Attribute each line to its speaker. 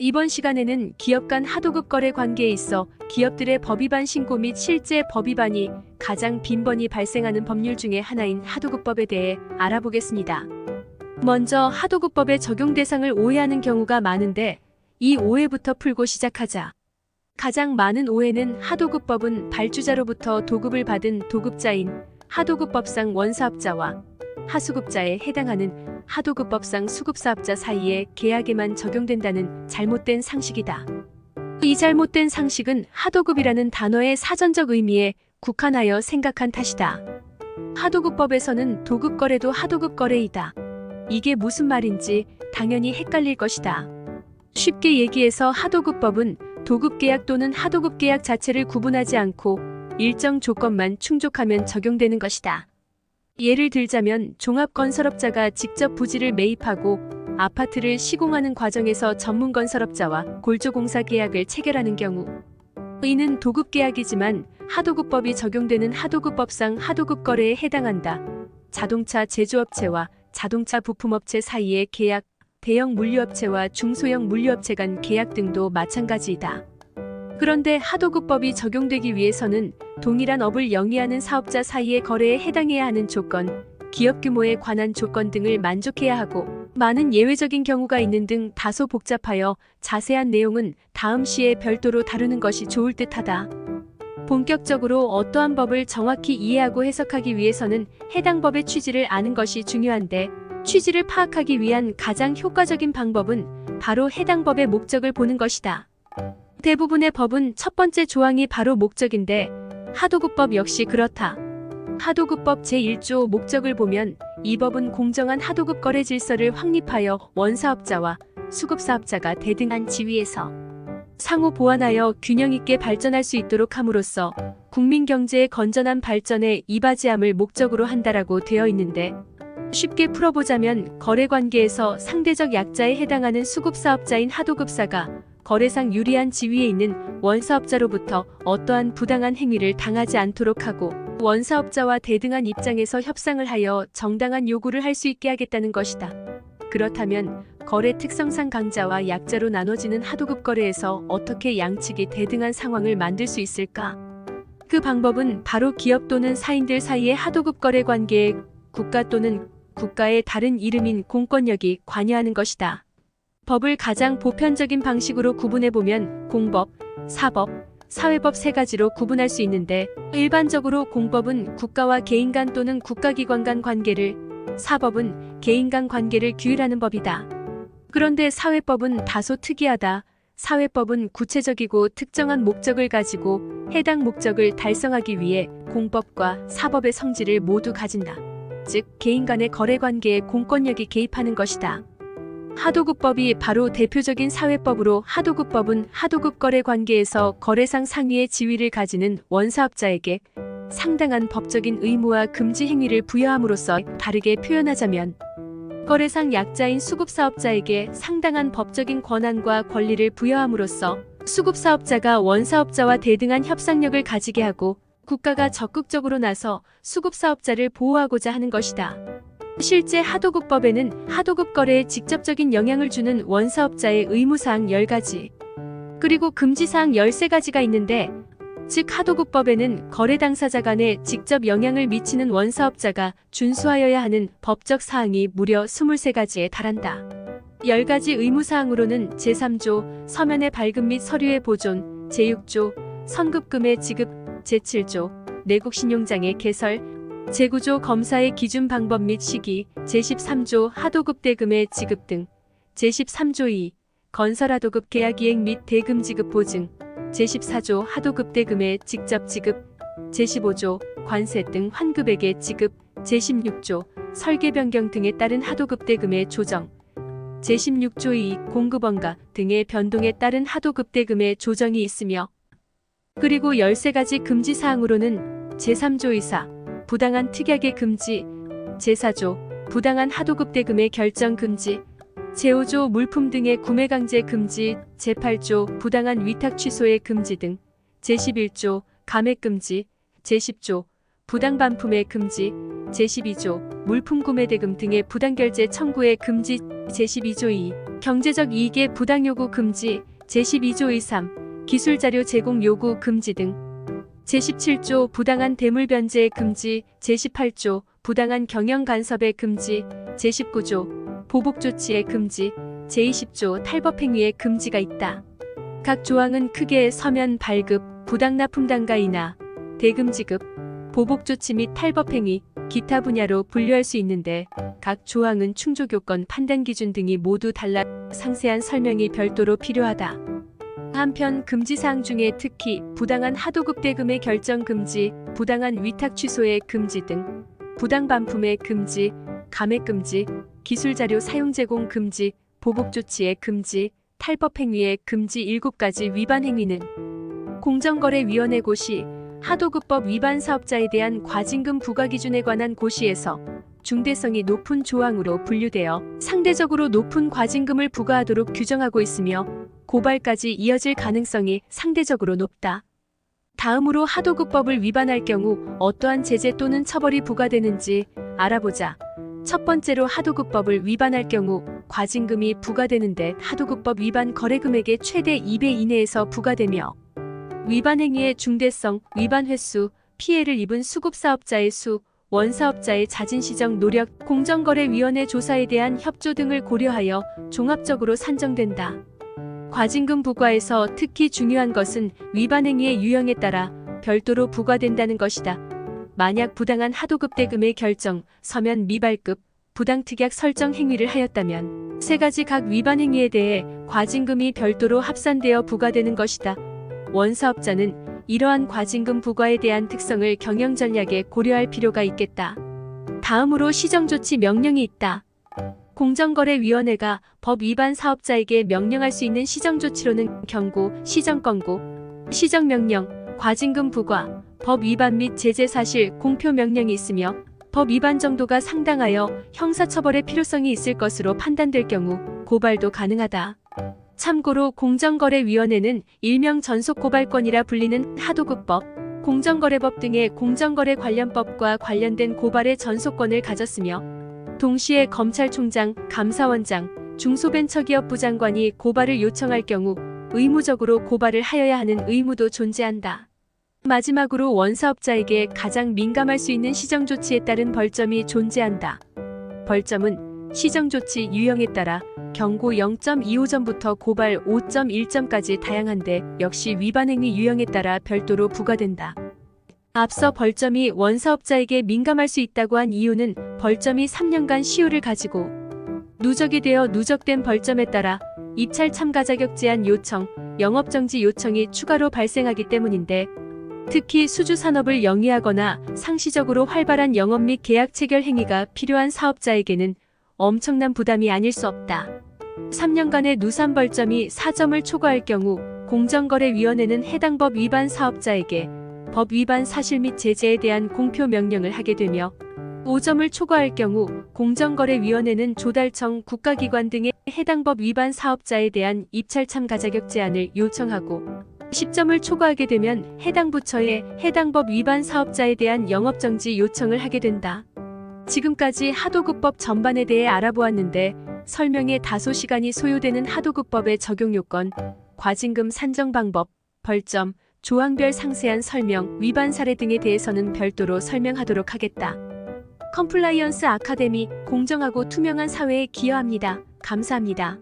Speaker 1: 이번 시간에는 기업 간 하도급 거래 관계에 있어 기업들의 법위반 신고 및 실제 법위반이 가장 빈번히 발생하는 법률 중에 하나인 하도급법에 대해 알아보겠습니다. 먼저 하도급법의 적용 대상을 오해하는 경우가 많은데 이 오해부터 풀고 시작하자. 가장 많은 오해는 하도급법은 발주자로부터 도급을 받은 도급자인 하도급법상 원사업자와 하수급자에 해당하는 하도급법상 수급사업자 사이의 계약에만 적용된다는 잘못된 상식이다. 이 잘못된 상식은 하도급이라는 단어의 사전적 의미에 국한하여 생각한 탓이다. 하도급법에서는 도급거래도 하도급거래이다. 이게 무슨 말인지 당연히 헷갈릴 것이다. 쉽게 얘기해서 하도급법은 도급계약 또는 하도급계약 자체를 구분하지 않고 일정 조건만 충족하면 적용되는 것이다. 예를 들자면 종합건설업자가 직접 부지를 매입하고 아파트를 시공하는 과정에서 전문건설업자와 골조공사 계약을 체결하는 경우 이는 도급계약이지만 하도급법이 적용되는 하도급법상 하도급거래에 해당한다. 자동차 제조업체와 자동차 부품업체 사이의 계약, 대형 물류업체와 중소형 물류업체 간 계약 등도 마찬가지이다. 그런데 하도급법이 적용되기 위해서는 동일한 업을 영위하는 사업자 사이의 거래에 해당해야 하는 조건, 기업 규모에 관한 조건 등을 만족해야 하고 많은 예외적인 경우가 있는 등 다소 복잡하여 자세한 내용은 다음 시에 별도로 다루는 것이 좋을 듯하다. 본격적으로 어떠한 법을 정확히 이해하고 해석하기 위해서는 해당 법의 취지를 아는 것이 중요한데 취지를 파악하기 위한 가장 효과적인 방법은 바로 해당 법의 목적을 보는 것이다. 대부분의 법은 첫 번째 조항이 바로 목적인데 하도급법 역시 그렇다. 하도급법 제1조 목적을 보면 이 법은 공정한 하도급 거래 질서를 확립하여 원사업자와 수급사업자가 대등한 지위에서 상호 보완하여 균형 있게 발전할 수 있도록 함으로써 국민 경제의 건전한 발전에 이바지함을 목적으로 한다라고 되어 있는데 쉽게 풀어보자면 거래관계에서 상대적 약자에 해당하는 수급사업자인 하도급사가 거래상 유리한 지위에 있는 원사업자로부터 어떠한 부당한 행위를 당하지 않도록 하고 원사업자와 대등한 입장에서 협상을 하여 정당한 요구를 할 수 있게 하겠다는 것이다. 그렇다면 거래 특성상 강자와 약자로 나눠지는 하도급 거래에서 어떻게 양측이 대등한 상황을 만들 수 있을까? 그 방법은 바로 기업 또는 사인들 사이의 하도급 거래 관계에 국가 또는 국가의 다른 이름인 공권력이 관여하는 것이다. 법을 가장 보편적인 방식으로 구분해보면 공법, 사법, 사회법 세 가지로 구분할 수 있는데 일반적으로 공법은 국가와 개인 간 또는 국가기관 간 관계를, 사법은 개인 간 관계를 규율하는 법이다. 그런데 사회법은 다소 특이하다. 사회법은 구체적이고 특정한 목적을 가지고 해당 목적을 달성하기 위해 공법과 사법의 성질을 모두 가진다. 즉 개인 간의 거래 관계에 공권력이 개입하는 것이다. 하도급법이 바로 대표적인 사회법으로 하도급법은 하도급 거래 관계에서 거래상 상위의 지위를 가지는 원사업자에게 상당한 법적인 의무와 금지 행위를 부여함으로써 다르게 표현하자면 거래상 약자인 수급사업자에게 상당한 법적인 권한과 권리를 부여함으로써 수급사업자가 원사업자와 대등한 협상력을 가지게 하고 국가가 적극적으로 나서 수급사업자를 보호하고자 하는 것이다. 실제 하도급법에는 하도급 거래에 직접적인 영향을 주는 원사업자의 의무사항 10가지, 그리고 금지사항 13가지가 있는데 즉 하도급법에는 거래 당사자 간에 직접 영향을 미치는 원사업자가 준수하여야 하는 법적 사항이 무려 23가지에 달한다. 10가지 의무사항으로는 제3조 서면의 발급 및 서류의 보존, 제6조 선급금의 지급, 제7조 내국신용장의 개설, 제9조 검사의 기준 방법 및 시기, 제13조 하도급 대금의 지급 등, 제13조 2 건설하도급 계약이행 및 대금 지급 보증, 제14조 하도급 대금의 직접 지급, 제15조 관세 등 환급액의 지급, 제16조 설계 변경 등에 따른 하도급 대금의 조정, 제16조 2 공급원가 등의 변동에 따른 하도급 대금의 조정이 있으며 그리고 13가지 금지사항으로는 제3조 이사 부당한 특약의 금지, 제4조 부당한 하도급 대금의 결정 금지, 제5조 물품 등의 구매 강제 금지, 제8조 부당한 위탁 취소의 금지 등, 제11조 감액 금지, 제10조 부당반품의 금지, 제12조 물품구매대금 등의 부당결제 청구의 금지, 제12조 2 경제적 이익의 부당요구 금지, 제12조 3 기술자료 제공 요구 금지 등, 제17조 부당한 대물변제의 금지, 제18조 부당한 경영간섭의 금지, 제19조 보복조치의 금지, 제20조 탈법행위의 금지가 있다. 각 조항은 크게 서면 발급, 부당납품단가이나 대금지급, 보복조치 및 탈법행위, 기타 분야로 분류할 수 있는데 각 조항은 충족요건, 판단기준 등이 모두 달라 상세한 설명이 별도로 필요하다. 한편 금지사항 중에 특히 부당한 하도급 대금의 결정 금지, 부당한 위탁 취소의 금지 등, 부당반품의 금지, 감액 금지, 기술자료 사용 제공 금지, 보복조치의 금지, 탈법행위의 금지 7가지 위반 행위는 공정거래위원회 고시, 하도급법 위반 사업자에 대한 과징금 부과 기준에 관한 고시에서 중대성이 높은 조항으로 분류되어 상대적으로 높은 과징금을 부과하도록 규정하고 있으며 고발까지 이어질 가능성이 상대적으로 높다. 다음으로 하도급법을 위반할 경우 어떠한 제재 또는 처벌이 부과되는지 알아보자. 첫 번째로 하도급법을 위반할 경우 과징금이 부과되는데 하도급법 위반 거래금액의 최대 2배 이내에서 부과되며 위반 행위의 중대성, 위반 횟수, 피해를 입은 수급사업자의 수, 원사업자의 자진시정 노력, 공정거래위원회 조사에 대한 협조 등을 고려하여 종합적으로 산정된다. 과징금 부과에서 특히 중요한 것은 위반 행위의 유형에 따라 별도로 부과된다는 것이다. 만약 부당한 하도급 대금의 결정, 서면 미발급, 부당특약 설정 행위를 하였다면 세 가지 각 위반 행위에 대해 과징금이 별도로 합산되어 부과되는 것이다. 원사업자는 이러한 과징금 부과에 대한 특성을 경영 전략에 고려할 필요가 있겠다. 다음으로 시정조치 명령이 있다. 공정거래위원회가 법 위반 사업자에게 명령할 수 있는 시정조치로는 경고, 시정권고, 시정명령, 과징금 부과, 법 위반 및 제재 사실 공표 명령이 있으며 법 위반 정도가 상당하여 형사처벌의 필요성이 있을 것으로 판단될 경우 고발도 가능하다. 참고로 공정거래위원회는 일명 전속고발권이라 불리는 하도급법, 공정거래법 등의 공정거래 관련법과 관련된 고발의 전속권을 가졌으며 동시에 검찰총장, 감사원장, 중소벤처기업부 장관이 고발을 요청할 경우 의무적으로 고발을 하여야 하는 의무도 존재한다. 마지막으로 원사업자에게 가장 민감할 수 있는 시정조치에 따른 벌점이 존재한다. 벌점은 시정조치 유형에 따라 경고 0.25점부터 고발 5.1점까지 다양한데 역시 위반행위 유형에 따라 별도로 부과된다. 앞서 벌점이 원사업자에게 민감할 수 있다고 한 이유는 벌점이 3년간 시효를 가지고 누적이 되어 누적된 벌점에 따라 입찰 참가 자격 제한 요청, 영업정지 요청이 추가로 발생하기 때문인데 특히 수주산업을 영위하거나 상시적으로 활발한 영업 및 계약 체결 행위가 필요한 사업자에게는 엄청난 부담이 아닐 수 없다. 3년간의 누산 벌점이 4점을 초과할 경우 공정거래위원회는 해당 법 위반 사업자에게 법 위반 사실 및 제재에 대한 공표 명령을 하게 되며 5점을 초과할 경우 공정거래위원회는 조달청, 국가기관 등의 해당 법 위반 사업자에 대한 입찰 참가 자격 제한을 요청하고 10점을 초과하게 되면 해당 부처에 해당 법 위반 사업자에 대한 영업정지 요청을 하게 된다. 지금까지 하도급법 전반에 대해 알아보았는데 설명에 다소 시간이 소요되는 하도급법의 적용 요건, 과징금 산정 방법, 벌점, 조항별 상세한 설명, 위반 사례 등에 대해서는 별도로 설명하도록 하겠다. 컴플라이언스 아카데미, 공정하고 투명한 사회에 기여합니다. 감사합니다.